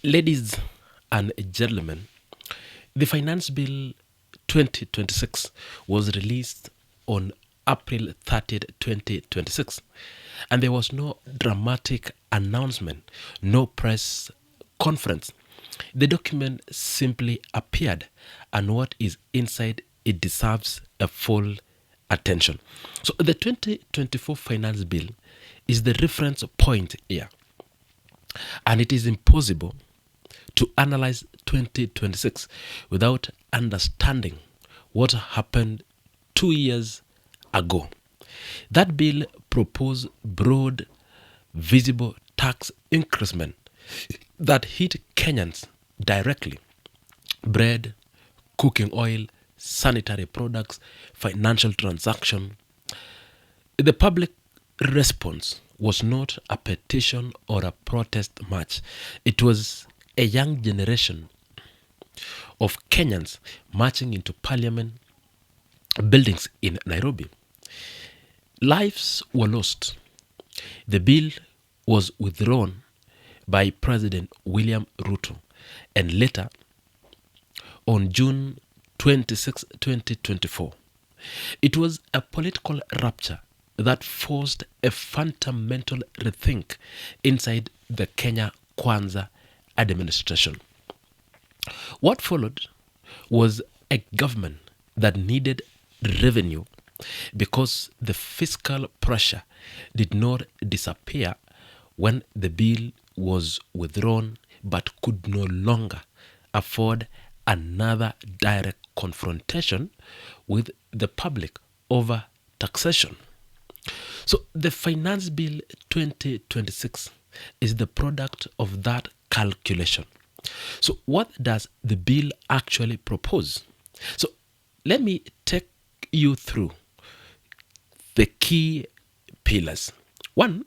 Ladies and gentlemen, the Finance Bill 2026 was released on April 30th, 2026, and there was no dramatic announcement, no press conference. The document simply appeared, and what is inside it deserves a full attention. So, the 2024 Finance Bill is the reference point here, and it is impossible to analyze 2026 without understanding what happened 2 years ago. That bill proposed broad, visible tax increment that hit Kenyans directly: bread, cooking oil, sanitary products, financial transaction. The public response was not a petition or a protest march. It was a young generation of Kenyans marching into parliament buildings in Nairobi. Lives were lost. The bill was withdrawn by President William Ruto, and later, on June 26, 2024, it was a political rupture that forced a fundamental rethink inside the Kenya Kwanza administration. What followed was a government that needed revenue because the fiscal pressure did not disappear when the bill was withdrawn, but could no longer afford another direct confrontation with the public over taxation. So the Finance Bill 2026 is the product of that calculation. So what does the bill actually propose? So let me take you through the key pillars. One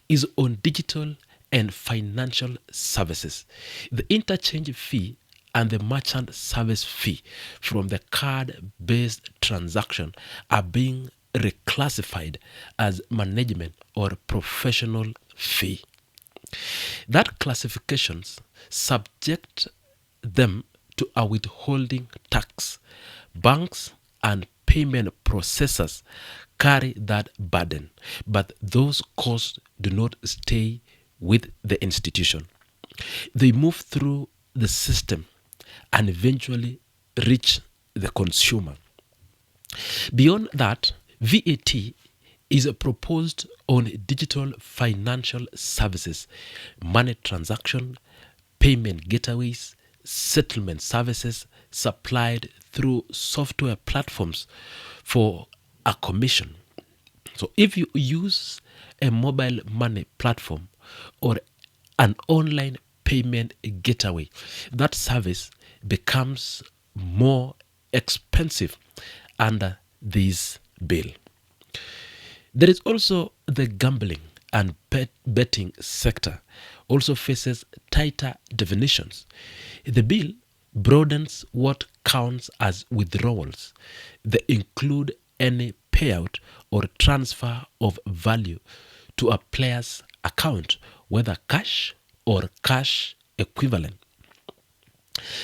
is on digital and financial services. The interchange fee and the merchant service fee from the card-based transaction are being reclassified as management or professional fee. That classifications subject them to a withholding tax. Banks and payment processors carry that burden, but those costs do not stay with the institution. They move through the system and eventually reach the consumer. Beyond that, VAT is proposed on digital financial services, money transaction, payment gateways, settlement services supplied through software platforms for a commission. So if you use a mobile money platform or an online payment gateway, that service becomes more expensive under this bill. There is also the gambling and betting sector also faces tighter definitions. The bill broadens what counts as withdrawals. They include any payout or transfer of value to a player's account, whether cash or cash equivalent.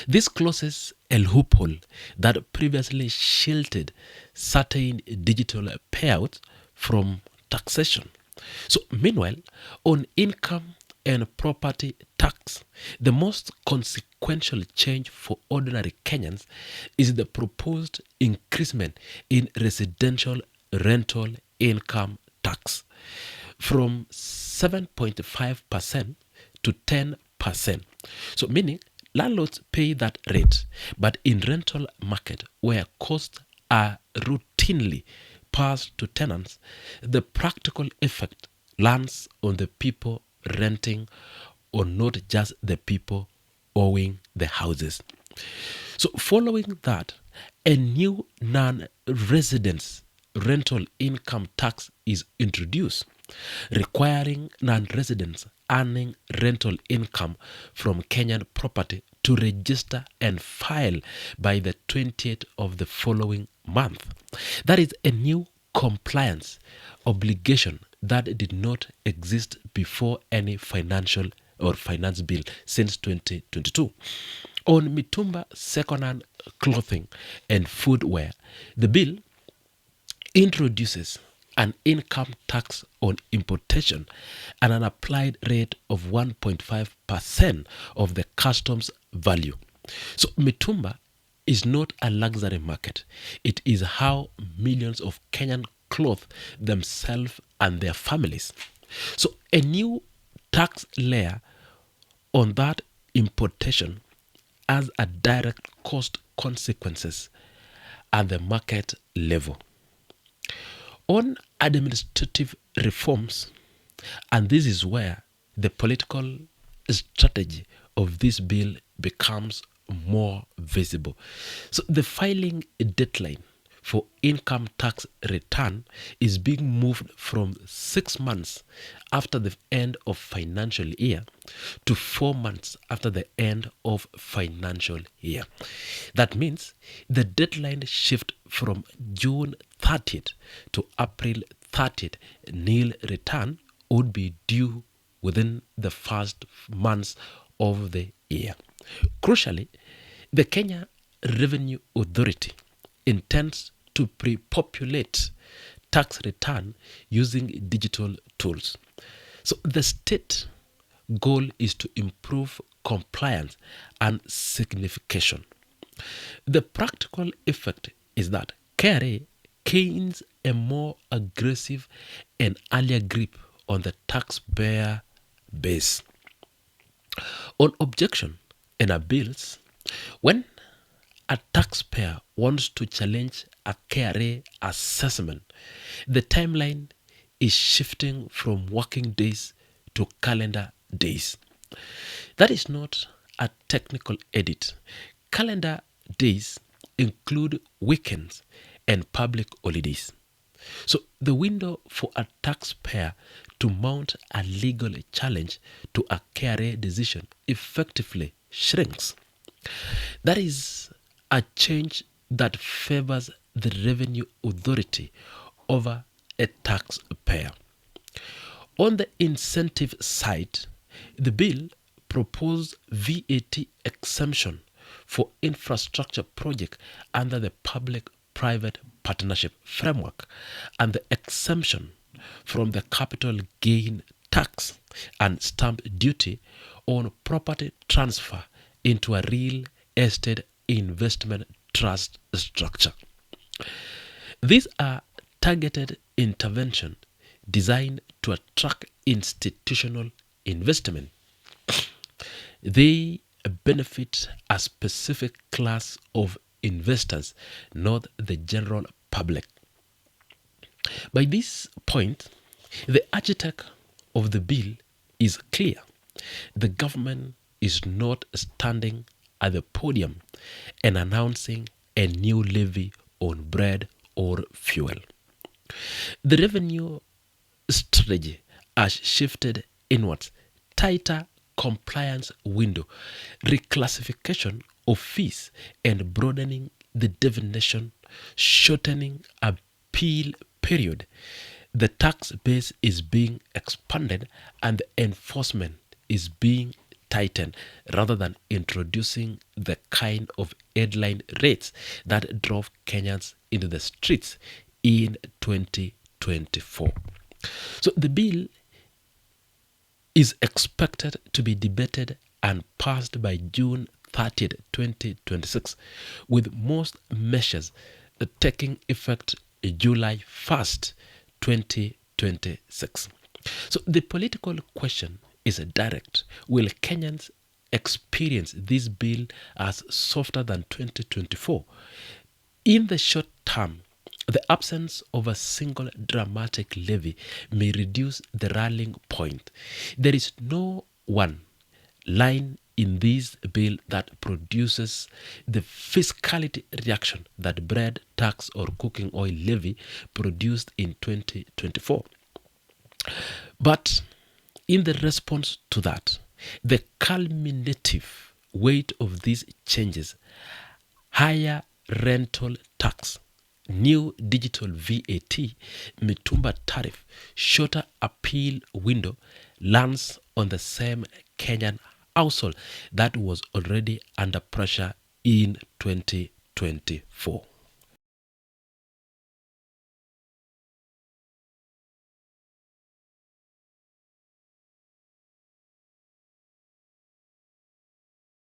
This closes a loophole that previously shielded certain digital payouts from taxation. So, meanwhile, on income and property tax, the most consequential change for ordinary Kenyans is the proposed increasement in residential rental income tax from 7.5% to 10%. So, meaning landlords pay that rate, but in rental market where costs are routinely passed to tenants, the practical effect lands on the people renting or not just the people owning the houses. So following that, a new non-residence rental income tax is introduced, requiring non-residents earning rental income from Kenyan property to register and file by the 20th of the following month. That is a new compliance obligation that did not exist before any financial or finance bill since 2022. On Mitumba second-hand clothing and footwear, the bill introduces an income tax on importation and an applied rate of 1.5% of the customs value. So Mitumba is not a luxury market. It is how millions of Kenyan clothe themselves and their families. So a new tax layer on that importation has a direct cost consequences at the market level. On administrative reforms, and this is where the political strategy of this bill becomes more visible. So the filing deadline for income tax return is being moved from 6 months after the end of financial year to 4 months after the end of financial year. That means the deadline shift from June 30th to April 30th. Nil return would be due within the first months of the year. Crucially, the Kenya Revenue Authority intends to pre-populate tax return using digital tools. So the state goal is to improve compliance and signification. The practical effect is that KRA gains a more aggressive and earlier grip on the taxpayer base. On objection and appeals, when a taxpayer wants to challenge a KRA assessment, the timeline is shifting from working days to calendar days. That is not a technical edit. Calendar days include weekends and public holidays. So the window for a taxpayer to mount a legal challenge to a KRA decision effectively shrinks. That is a change that favors the revenue authority over a taxpayer. On the incentive side, the bill proposed VAT exemption for infrastructure projects under the public-private partnership framework and the exemption from the capital gain tax and stamp duty on property transfer into a real estate investment trust structure. These are targeted interventions designed to attract institutional investment. They benefit a specific class of investors, not the general public. By this point, the architect of the bill is clear. The government is not standing at the podium and announcing a new levy on bread or fuel. The revenue strategy has shifted inwards, tighter compliance window, reclassification of fees, and broadening the definition, shortening appeal period. The tax base is being expanded and the enforcement is being tightened rather than introducing the kind of headline rates that drove Kenyans into the streets in 2024. So the bill is expected to be debated and passed by June 30th, 2026, with most measures taking effect July 1st, 2026. So the political question is direct. Will Kenyans experience this bill as softer than 2024? In the short term, the absence of a single dramatic levy may reduce the rallying point. There is no one line in this bill that produces the fiscality reaction that bread tax or cooking oil levy produced in 2024. But in the response to that, the culminative weight of these changes, higher rental tax, new digital VAT, Mitumba tariff, shorter appeal window, lands on the same Kenyan household that was already under pressure in 2024.